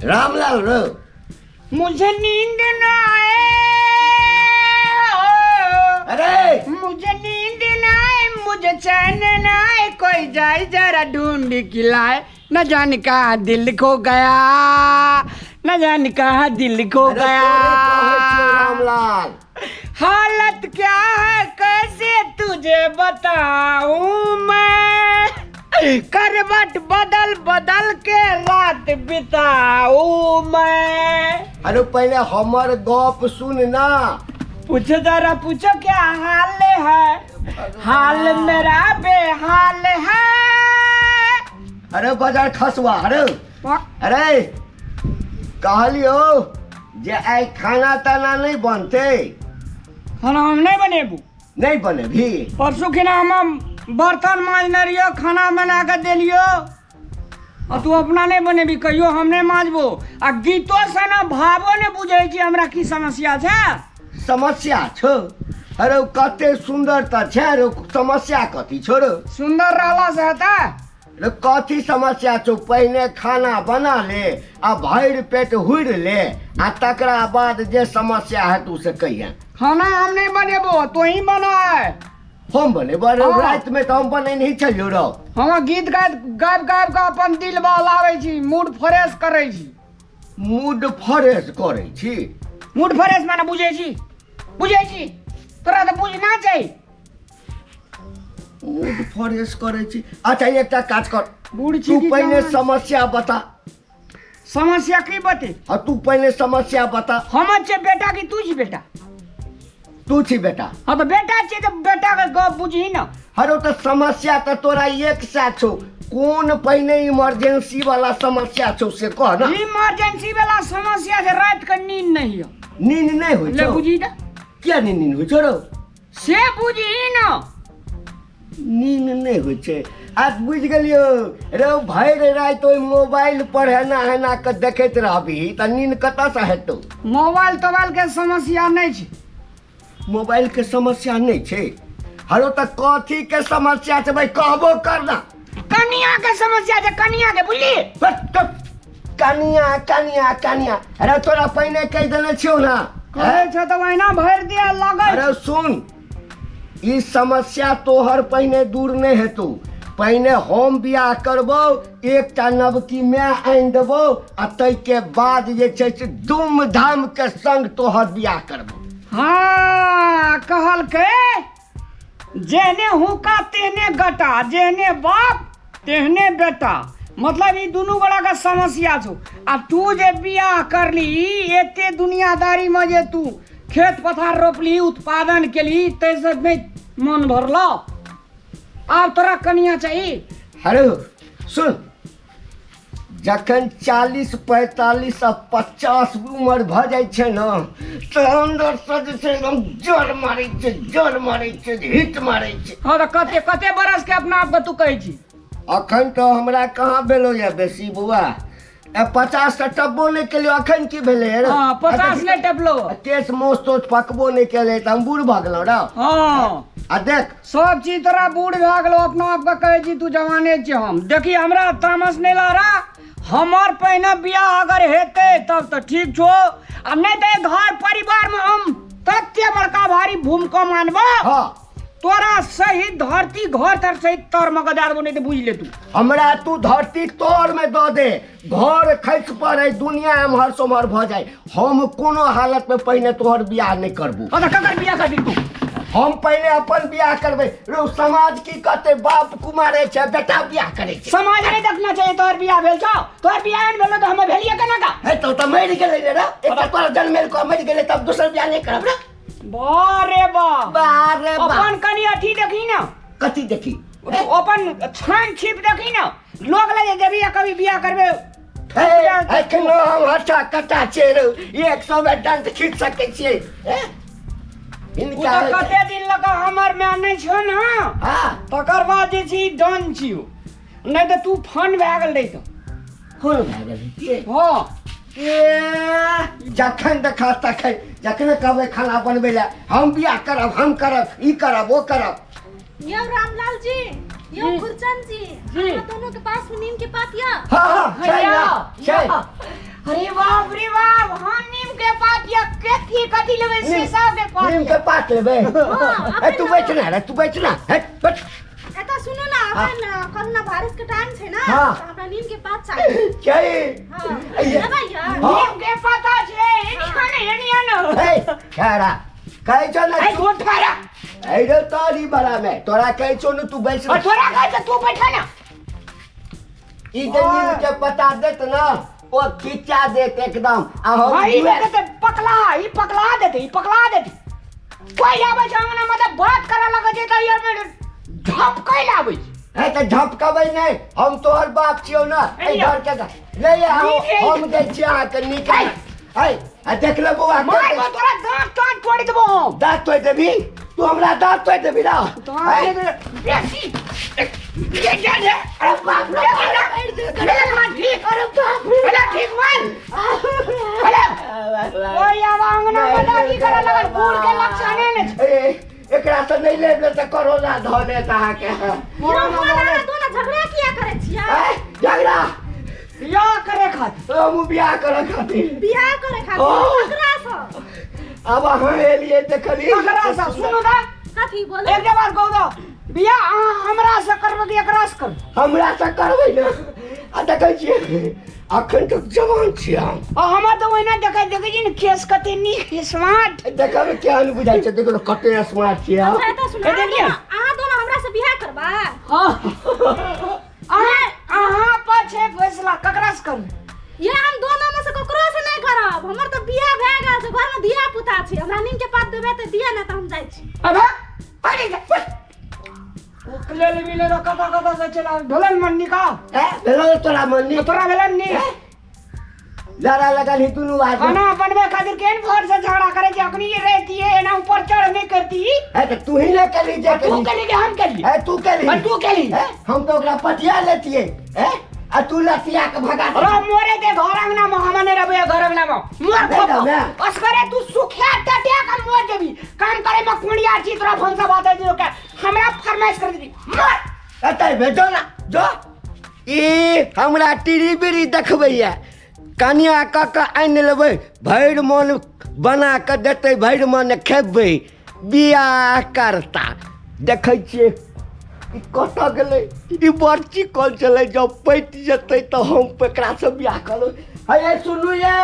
रामलाल रो मुझे नींद न आए। अरे मुझे नींद न आए, मुझे चैन न आए, कोई जाए जरा ढूंढ के लाए। न जाने कहा दिल खो गया, न जाने कहा दिल खो अरे गया। तोरे कहे छो रामलाल। हालत क्या है कैसे तुझे बताऊं मैं, करवट बदल बदल के रात बिताऊं मैं। अरे पहले हमर गप सुन ना। पूछो जरा पूछो क्या हाल है, हाल मेरा बेहाल है। अरे बाजार खसवा अरे कहलियो जे आई खाना ताना नहीं बनते। खाना हम नहीं बनेबू, नहीं बने भी परसों के ना हम बर्तन मांजने रहियो, खाना बना के दिलियो और तू अपना नहीं बनेबी, कहियो हम नहीं मांजबो। आ गीतो से ना भावो ने बुझे कि हमरा की समस्या है। समस्या छो। अरे कते सुंदरता छे रे, समस्या कथी छो रे? सुंदर रहला से होता। रे कथी समस्या छो? पहले खाना बना ले आ भर पेट हुर ले आ तकरा बाद जे समस्या है तू से कहिए। खाना हम नहीं बनेबो, तो ही बनाए। हम बने बड़े हाँ। रात में तो हम बने नहीं चलियो रो। हम गीत गाबि गाबि के अपन दिल बहलावे छी, मूड फ्रेश करे छी। मूड फ्रेश करे छी? मूड फ्रेश माने बुझे छी, बुझे छी? तोरा तो बुझना चाहिए। मूड फ्रेश करे छी। अच्छा एकटा काज कर, बूढ़ तू छी पहले समस्या बता। समस्या की बते? और तू पहले समस्या बता। हम छे बेटा की तू छी बेटा? तू छी बेटा। हाँ तो बेटा छे तो बेटा के गप बुझी ना। हरो तो समस्या तो तोरा एक साथ छो। कौन पहले इमरजेंसी वाला समस्या छो से कह ना। इमरजेंसी वाला समस्या से रात के नींद नहीं हो। नींद नहीं होई ले छो? बुझी ना, क्या नींद होई छो रो? से बुझी ना। नींद नहीं होई छे। आज बुझ गेलियो रे, भर रात ओइ मोबाइल पर है ना के देखैत रहबी त नींद कतऽ से हेतौ? मोबाइल तोबाइल के समस्या नहीं छे। मोबाइल के समस्या नहीं छे। हरो त कथी के समस्या छे भाई कहबो करना। कनिया के समस्या छे, कनिया के बुझली? कनिया कनिया कनिया। अरे तोरा पहले कह देने छियो ना। कहे छे तो वही ना भर दिया लगे। अरे सुन, ई समस्या तोहर पहले दूर नहीं हेतौ। पहले हम बियाह करबो, एकटा नवकी माय आनि देबो आ तै के बाद जे छै से धूमधाम के संग तोहर बियाह करबो। हाँ कहल के जेहने हुका तेहने गटा, जेहने बाप तेहने बेटा। मतलब ई दोनों बड़ा का समस्या छो। आ तू जे बियाह करली एते दुनियादारी में जे तू खेत पथार रोपली, उत्पादन केली, तैसे में मन भरलो। अब तोरा कनिया चाहिए। अरे सुन, जखन 40, 45 आ 50 उम्र भ जाइ छै न त अंदर से जे छै एकदम जड़ मारै छै, जड़ मारै छै, हिट मारै छै। हाँ तो कते कते बरस के अपना आप के तू कहै छी? अखन तो हमरा कहाँ भेलो या बेसी बुआ। 50 से टपबो नहीं केलियो, अखन की भेले रे? हाँ 50 नहीं टपलो। केस मोस तो पकबो नहीं केले त हम बूढ़ भ गेलो रे। हाँ आ देख सब चीज तोरा बूढ़ भए गेलो, अपना आप के कहे छी तू जवाने छी। हम देखी हमरा तामस नहीं ला रहा। हमार पहले बियाह अगर हेते तब तो ठीक छो, अब नहीं तो घर परिवार में हम तत्य बड़का भारी भूमिका मानबो। हाँ तोरा सही धरती घर तर सही तर में गदा देबो, नहीं तो बुझ ले तू। हमरा तू धरती तोर में दो दे, घर खैस पड़े, दुनिया एम्हर सोमहर भ जाए, हम कोनो हालत में पहले तोहर बियाह नहीं करबू। हाँ तो ककर बियाह कर दी तू? हम पहले अपन बियाह करबे। रो समाज की कहते बाप कुमारे छे, बेटा बियाह करे छे। समाज नहीं देखना चाहिए तोहर बियाह भेल छो। तोहर बियाह नहीं भेलो तो हमें भेलिए केना का? है तो मर गेले रे। एकटा तोरा जन्मेल को मर गेले तब दूसर बियाह नहीं करब रे। बारे बा बारे बा। अपन कनी अथी देखी ना, कथी देखी? अपन छान छिप देखी ना। लोग लगे जब या कभी बियाह करबे एखनो हम हटा कटा छे रे, 100 में दंत खींच सके छिए। इनका कते दिन लगा हमर में नहीं छो ना। हां तकर बाद जे छी डन छियो, नहीं तो तू फन भए गेल रही तो। कौन भए गेल के? हाँ जखन देखा तखन, जखन कहबै खाना बनबै ले हम बियाह करब, हम करब, ई करब, वो करब। यो रामलाल जी, यो खुरचंद जी, जी। हम दोनों के पास में नीम के पात या। हाँ या, छै। अरे कथी कथी लेबे शीशा के नीम के पात पात लेबे हाँ, तू बेचना रे तू बेचना बैठ एता सुनो ना अपन कोरोना वायरस के टाइम छे ना हाँ। तो हमरा नीम के पात चाहिए चाहिए हां अइया। लेबै यार नीम के पाता छे एनी आनो हे खैरा कहै छौ ना ए गोट मारा ए रे तारी बड़ा में तोरा कहै छौ ना तू बैठ और थोड़ा कह तू बैठा ना ई जे नीम के पता देत ना ओ खिंचा देत एकदम आ हम भाई में तो पकला देते कोई आवे छ अंगना मतलब बात करा लगे छै त यार में झपकै लाबै है त झपकबै नहीं हम तोहर बाप छियौ ना ए घर के ले हम दे छी अहाँ के निकाल है देख ले बौआ मार को तोरा दांत काट तोड़ देबो हम दांत तोड़ देबी तू हमरा दांत तोड़ देबी ना बेसी ये क्या है अरे बाप रे अरे बाप रे ठीक मान अरे ओए आंगना में दादी करा लगल बूढ़ के लक्षण ने एकरा से नहीं लेबे त कोरोना ध देत अहाँ के मोरा दोना झगड़ा किया करे छिया झगड़ा या करे खातिर हम बियाह करे खातिर बियाह करे ओ। खातिर झगड़ा स अब अहाँ एलिए देखली एकरा से सुनो ना कथी बोले एक बार कह दो बिया हमरा से करबे कि एकरा से कर हमरा से करबै ना आ देखै छियै अखन तक जवान छियै हम हमरा तो ओइना देखै छी ने केस कते नी स्मार्ट देखबै केहन बुझाइ छै देखो कते स्मार्ट छियै हम अच्छा एता सुनो ए, देखिए। अहाँ दोनों हमरा से बियाह करबा हां अहाँ पाछे फैसला ककरा से करू ये हम दोनों में से ककरो से नहीं करब हमर तो बियाह भए गेल छै घर में धिया पुता छै हमरा नीम के पात देबे त दिया ना त हम जाइ छी अबे अरे ले मिले रो कता से चला ढोलन मन निकाल भेलो तोरा मन्नी तोरा भेलन नी लड़ा लगल ही दुनू आदमी खाना बनवे खातिर केन फोर से झगड़ा करे जे अखनी ये रहती है ना ऊपर चढ़ नहीं करती है त तू ही ना करी जे तू करी कली के हम कली है तू करी और तू कली है हम तो ओकरा पटिया लेतिए है आ तू लतिया के भगा दे अरे मोरे दे घर अंगना में हम ने रबे घर अंगना में मोर दे दो ना। बस करे तू सुखिया टटिया का मोर देबी काम करे में कुंडिया छी तोरा फंसा बात है जो के हमरा फरमाइश कर दी मोर अतै भेजो ना जो ई हमरा टीरी बीरी देखबैया कनिया क आनि लेबै भैर मन बना के देतै भैर मन खेबै बियाह करता देखै छियै ई कतऽ गेलै ई बर्ची कल चलै जब पैट जेतै तऽ हम एकरा से बियाह करबै हे सुनू ये